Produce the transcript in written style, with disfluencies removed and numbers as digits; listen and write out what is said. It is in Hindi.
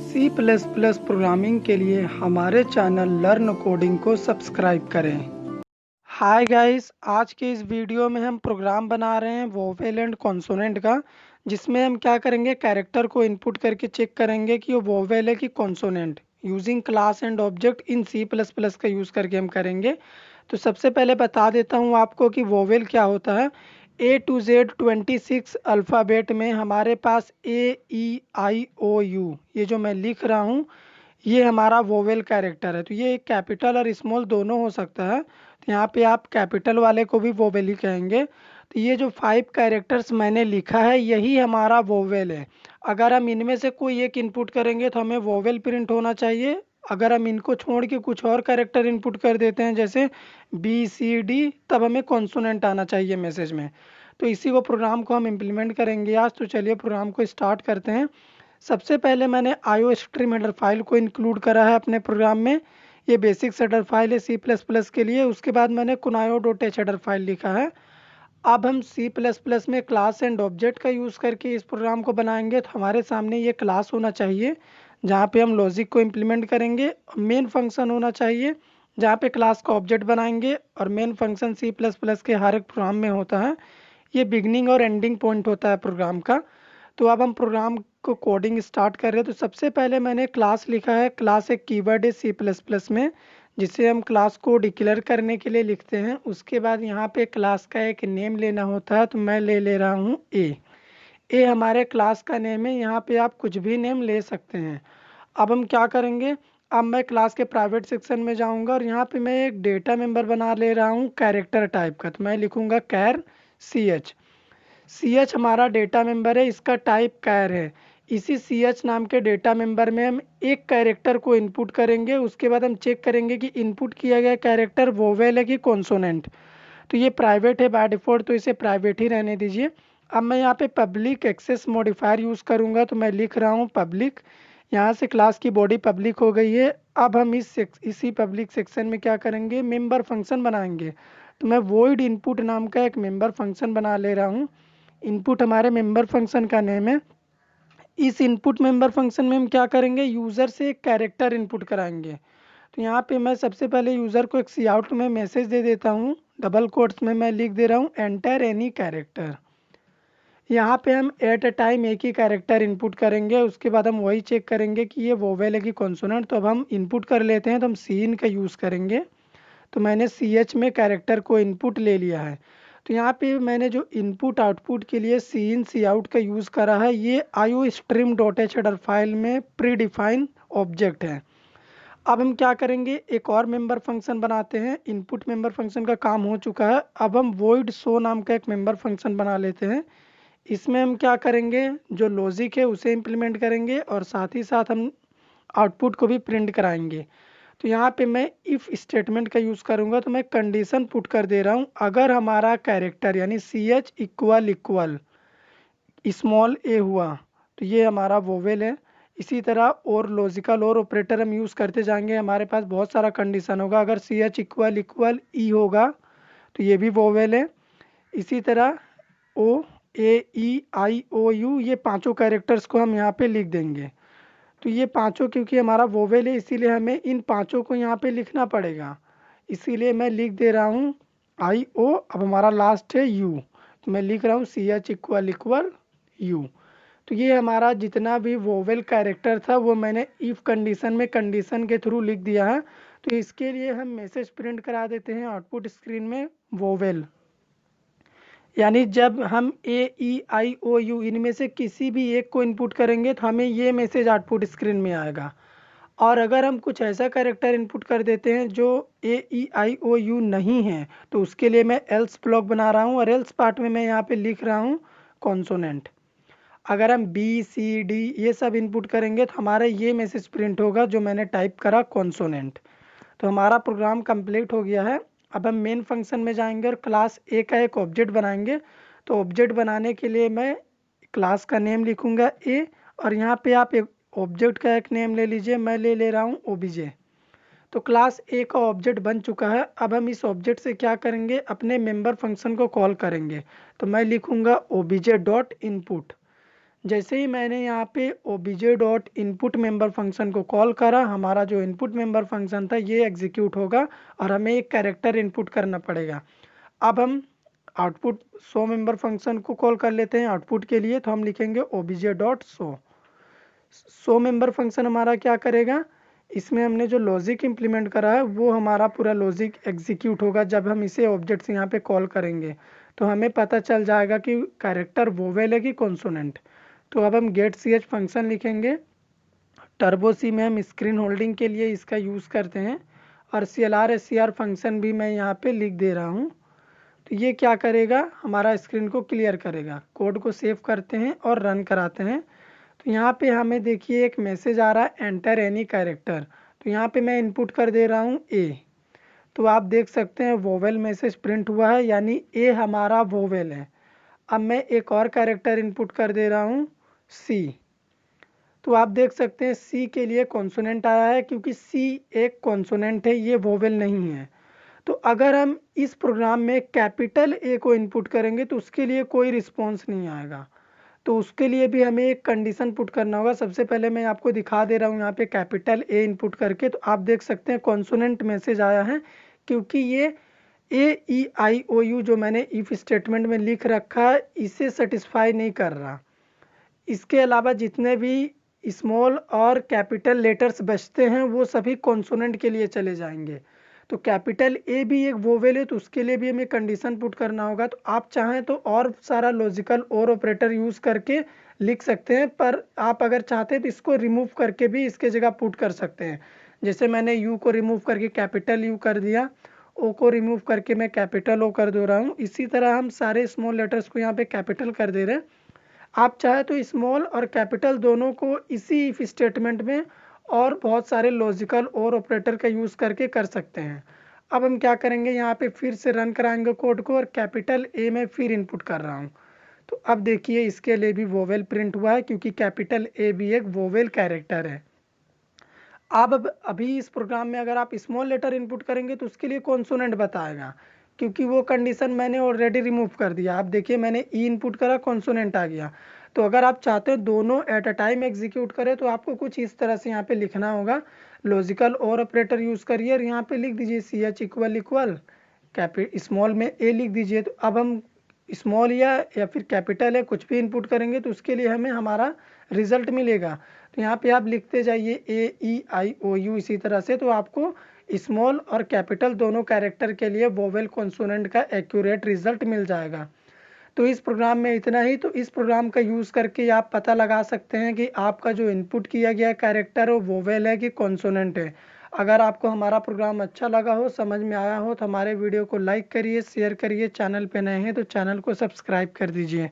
सी प्लस प्लस प्रोग्रामिंग के लिए हमारे चैनल लर्न कोडिंग को सब्सक्राइब करें। हाय गाइस, आज के इस वीडियो में हम प्रोग्राम बना रहे हैं वोवेल एंड कॉन्सोनेंट का, जिसमें हम क्या करेंगे, कैरेक्टर को इनपुट करके चेक करेंगे कि वो वोवेल है कि consonant. Using class and object in C plus plus का यूज़ करके हम करेंगे। तो सबसे पहले बता देता हूँ आपको कि वोवेल क्या होता है। ए टू जेड 26 अल्फ़ाबेट में हमारे पास AEIOU, ये जो मैं लिख रहा हूँ, ये हमारा वोवेल कैरेक्टर है। तो ये कैपिटल और स्मॉल दोनों हो सकता है। तो यहाँ पे आप कैपिटल वाले को भी वोवेल ही कहेंगे। तो ये जो 5 कैरेक्टर्स मैंने लिखा है, यही हमारा वोवेल है। अगर हम इनमें से कोई एक इनपुट करेंगे तो हमें वोवेल प्रिंट होना चाहिए। अगर हम इनको छोड़ के कुछ और कैरेक्टर इनपुट कर देते हैं, जैसे BCD, तब हमें कॉन्सोनेंट आना चाहिए मैसेज में। तो इसी को प्रोग्राम को हम इम्प्लीमेंट करेंगे आज। तो चलिए प्रोग्राम को स्टार्ट करते हैं। सबसे पहले मैंने IO स्ट्रीम हेडर फाइल को इंक्लूड करा है अपने प्रोग्राम में। ये बेसिक हेडर फाइल है सी प्लस प्लस के लिए। उसके बाद मैंने कुनायो.h हेडर फाइल लिखा है। अब हम सी प्लस प्लस में क्लास एंड ऑब्जेक्ट का यूज़ करके इस प्रोग्राम को बनाएंगे। तो हमारे सामने ये क्लास होना चाहिए जहाँ पे हम लॉजिक को इम्प्लीमेंट करेंगे। मेन फंक्शन होना चाहिए जहाँ पे क्लास का ऑब्जेक्ट बनाएंगे। और main function C plus plus के हर एक प्रोग्राम में होता है। ये बिगनिंग और एंडिंग पॉइंट होता है प्रोग्राम का। तो अब हम प्रोग्राम को कोडिंग स्टार्ट कर रहे हैं। तो सबसे पहले मैंने क्लास लिखा है। क्लास एक कीवर्ड है सी प्लस प्लस में, जिसे हम क्लास को डिक्लेयर करने के लिए लिखते हैं। उसके बाद यहाँ पे क्लास का एक नेम लेना होता है। तो मैं ले रहा हूँ ए हमारे क्लास का नेम है। यहाँ पे आप कुछ भी नेम ले सकते हैं। अब हम क्या करेंगे, अब मैं क्लास के प्राइवेट सेक्शन में जाऊँगा और यहाँ पे मैं एक डेटा मेंबर बना ले रहा हूँ कैरेक्टर टाइप का। तो मैं लिखूँगा कैर सी एच हमारा डेटा मेंबर है, इसका टाइप कैर है। इसी सी एच नाम के डेटा मेंबर में हम एक कैरेक्टर को इनपुट करेंगे। उसके बाद हम चेक करेंगे कि इनपुट किया गया कैरेक्टर वोवेल है कि कॉन्सोनेंट। तो ये प्राइवेट है बाय डिफ़ॉल्ट, तो इसे प्राइवेट ही रहने दीजिए। अब मैं यहाँ पे पब्लिक एक्सेस मॉडिफायर यूज़ करूँगा। तो मैं लिख रहा हूँ पब्लिक। यहाँ से क्लास की बॉडी पब्लिक हो गई है। अब हम इसी पब्लिक सेक्शन में क्या करेंगे, मेंबर फंक्शन बनाएंगे। तो मैं वॉइड इनपुट नाम का एक मेंबर फंक्शन बना ले रहा हूँ। इनपुट हमारे मेंबर फंक्शन का नेम है। इस इनपुट मेंबर फंक्शन में हम क्या करेंगे, यूज़र से एक कैरेक्टर इनपुट कराएंगे। तो यहाँ पे मैं सबसे पहले यूज़र को एक सी आउट में मैसेज दे देता हूँ। डबल कोट्स में मैं लिख दे रहा हूँ एंटर एनी कैरेक्टर। यहाँ पे हम एट अ टाइम एक ही कैरेक्टर इनपुट करेंगे। उसके बाद हम वही चेक करेंगे कि ये वोवेल है कि कॉन्सोनेंट। तो अब हम इनपुट कर लेते हैं। तो हम सीन का यूज़ करेंगे। तो मैंने सी एच में कैरेक्टर को इनपुट ले लिया है। तो यहाँ पे मैंने जो इनपुट आउटपुट के लिए सी इन सी आउट का यूज़ करा है, ये IO stream dot H header file में प्री डिफाइन ऑब्जेक्ट है। अब हम क्या करेंगे, एक और मेंबर फंक्शन बनाते हैं। इनपुट मेंबर फंक्शन का काम हो चुका है। अब हम वॉइड शो नाम का एक मेंबर फंक्शन बना लेते हैं। इसमें हम क्या करेंगे, जो लॉजिक है उसे इम्प्लीमेंट करेंगे और साथ ही साथ हम आउटपुट को भी प्रिंट कराएंगे। तो यहाँ पे मैं इफ़ स्टेटमेंट का यूज़ करूँगा। तो मैं कंडीशन पुट कर दे रहा हूँ, अगर हमारा कैरेक्टर यानी CH इक्वल स्मॉल a हुआ तो ये हमारा वोवेल है। इसी तरह और लॉजिकल और ऑपरेटर हम यूज़ करते जाएंगे। हमारे पास बहुत सारा कंडीशन होगा। अगर CH इक्वल E होगा तो ये भी वोवेल है। इसी तरह OAEIOU, ये पांचों कैरेक्टर्स को हम यहाँ पे लिख देंगे। तो ये पांचों क्योंकि हमारा वोवेल है, इसीलिए हमें इन पांचों को यहाँ पे लिखना पड़ेगा। इसीलिए मैं लिख दे रहा हूँ IO। अब हमारा लास्ट है U, तो मैं लिख रहा हूँ CH इक्वल U। तो ये हमारा जितना भी वोवेल कैरेक्टर था वो मैंने इफ़ कंडीशन में कंडीशन के थ्रू लिख दिया है। तो इसके लिए हम मैसेज प्रिंट करा देते हैं आउटपुट स्क्रीन में वोवेल। यानी जब हम AEIOU इनमें से किसी भी एक को इनपुट करेंगे तो हमें ये मैसेज आउटपुट स्क्रीन में आएगा। और अगर हम कुछ ऐसा कैरेक्टर इनपुट कर देते हैं जो AEIOU नहीं है, तो उसके लिए मैं एल्स ब्लॉक बना रहा हूँ और एल्स पार्ट में मैं यहाँ पे लिख रहा हूँ कॉन्सोनेंट। अगर हम BCD ये सब इनपुट करेंगे तो हमारा ये मैसेज प्रिंट होगा जो मैंने टाइप करा कॉन्सोनेंट। तो हमारा प्रोग्राम कंप्लीट हो गया है। अब हम मेन फंक्शन में जाएंगे और क्लास ए का एक ऑब्जेक्ट बनाएंगे। तो ऑब्जेक्ट बनाने के लिए मैं क्लास का नेम लिखूंगा ए, और यहाँ पे आप एक ऑब्जेक्ट का एक नेम ले लीजिए। मैं ले रहा हूँ OBJ। तो क्लास ए का ऑब्जेक्ट बन चुका है। अब हम इस ऑब्जेक्ट से क्या करेंगे, अपने मेंबर फंक्शन को कॉल करेंगे। तो मैं लिखूंगा OBJ डॉट इनपुट। जैसे ही मैंने यहाँ पे obj.input member फंक्शन को कॉल करा, हमारा जो इनपुट मेंबर फंक्शन था ये एग्जीक्यूट होगा और हमें एक कैरेक्टर इनपुट करना पड़ेगा। अब हम आउटपुट शो मेंबर फंक्शन को कॉल कर लेते हैं आउटपुट के लिए, तो हम लिखेंगे obj.show। शो मेंबर फंक्शन हमारा क्या करेगा, इसमें हमने जो लॉजिक इम्प्लीमेंट करा है वो हमारा पूरा लॉजिक एग्जीक्यूट होगा। जब हम इसे ऑब्जेक्ट यहाँ पे कॉल करेंगे तो हमें पता चल जाएगा कि कैरेक्टर वोवेल है कि कॉन्सोनेंट। तो अब हम गेट सी एच फंक्शन लिखेंगे। टर्बो सी में हम स्क्रीन होल्डिंग के लिए इसका यूज़ करते हैं और C L R S C R function भी मैं यहाँ पे लिख दे रहा हूँ। तो ये क्या करेगा, हमारा स्क्रीन को क्लियर करेगा। कोड को सेव करते हैं और रन कराते हैं। तो यहाँ पे हमें देखिए एक मैसेज आ रहा है एंटर एनी कैरेक्टर। तो यहाँ पे मैं इनपुट कर दे रहा हूँ ए। तो आप देख सकते हैं वोवेल मैसेज प्रिंट हुआ है, यानी ए हमारा वोवेल है। अब मैं एक और कैरेक्टर इनपुट कर दे रहा हूँ सी। तो आप देख सकते हैं सी के लिए कॉन्सोनेंट आया है, क्योंकि सी एक कॉन्सोनेंट है, ये वोवेल नहीं है। तो अगर हम इस प्रोग्राम में कैपिटल ए को इनपुट करेंगे तो उसके लिए कोई रिस्पॉन्स नहीं आएगा। तो उसके लिए भी हमें एक कंडीशन पुट करना होगा। सबसे पहले मैं आपको दिखा दे रहा हूँ यहाँ पे कैपिटल ए इनपुट करके। तो आप देख सकते हैं कॉन्सोनेंट मैसेज आया है, क्योंकि ये AEIOU जो मैंने इफ स्टेटमेंट में लिख रखा है इसे सेटिस्फाई नहीं कर रहा। इसके अलावा जितने भी स्मॉल और कैपिटल लेटर्स बचते हैं वो सभी कॉन्सोनेंट के लिए चले जाएंगे। तो कैपिटल ए भी एक वोवेल है, तो उसके लिए भी हमें कंडीशन पुट करना होगा। तो आप चाहें तो और सारा लॉजिकल और ऑपरेटर यूज़ करके लिख सकते हैं, पर आप अगर चाहते हैं तो इसको रिमूव करके भी इसके जगह पुट कर सकते हैं। जैसे मैंने यू को रिमूव करके कैपिटल यू कर दिया, ओ को रिमूव करके मैं कैपिटल ओ कर दे रहा हूँ। इसी तरह हम सारे स्मॉल लेटर्स को यहाँ पे कैपिटल कर दे रहे हैं। आप चाहे तो स्मॉल और कैपिटल दोनों को इसी इफ स्टेटमेंट में और बहुत सारे लॉजिकल और ऑपरेटर का यूज़ करके कर सकते हैं। अब हम क्या करेंगे, यहाँ पे फिर से रन कराएंगे कोड को और कैपिटल ए में फिर इनपुट कर रहा हूँ। तो अब देखिए इसके लिए भी वोवेल प्रिंट हुआ है, क्योंकि कैपिटल ए भी एक वोवेल कैरेक्टर है। अब अभी इस प्रोग्राम में अगर आप स्मॉल लेटर इनपुट करेंगे तो उसके लिए कॉन्सोनेंट बताएगा, क्योंकि वो कंडीशन मैंने ऑलरेडी रिमूव कर दिया। आप देखिए मैंने ई इनपुट करा, कॉन्सोनेंट आ गया। तो अगर आप चाहते हैं दोनों एट अ टाइम एग्जीक्यूट करें तो आपको कुछ इस तरह से यहाँ पे लिखना होगा। लॉजिकल और ऑपरेटर यूज़ करिए और यहाँ पे लिख दीजिए सी एच इक्वल स्मॉल में ए लिख दीजिए। तो अब हम स्मॉल या फिर कैपिटल है कुछ भी इनपुट करेंगे तो उसके लिए हमें हमारा रिजल्ट मिलेगा। तो यहाँ पे आप लिखते जाइए AEIOU इसी तरह से, तो आपको स्मॉल और कैपिटल दोनों कैरेक्टर के लिए वोवेल कॉन्सोनेंट का एक्यूरेट रिजल्ट मिल जाएगा। तो इस प्रोग्राम में इतना ही। तो इस प्रोग्राम का यूज़ करके आप पता लगा सकते हैं कि आपका जो इनपुट किया गया कैरेक्टर वो वोवेल है कि कॉन्सोनेंट है। अगर आपको हमारा प्रोग्राम अच्छा लगा हो, समझ में आया हो, तो हमारे वीडियो को लाइक करिए, शेयर करिए। चैनल पे नए हैं तो चैनल को सब्सक्राइब कर दीजिए।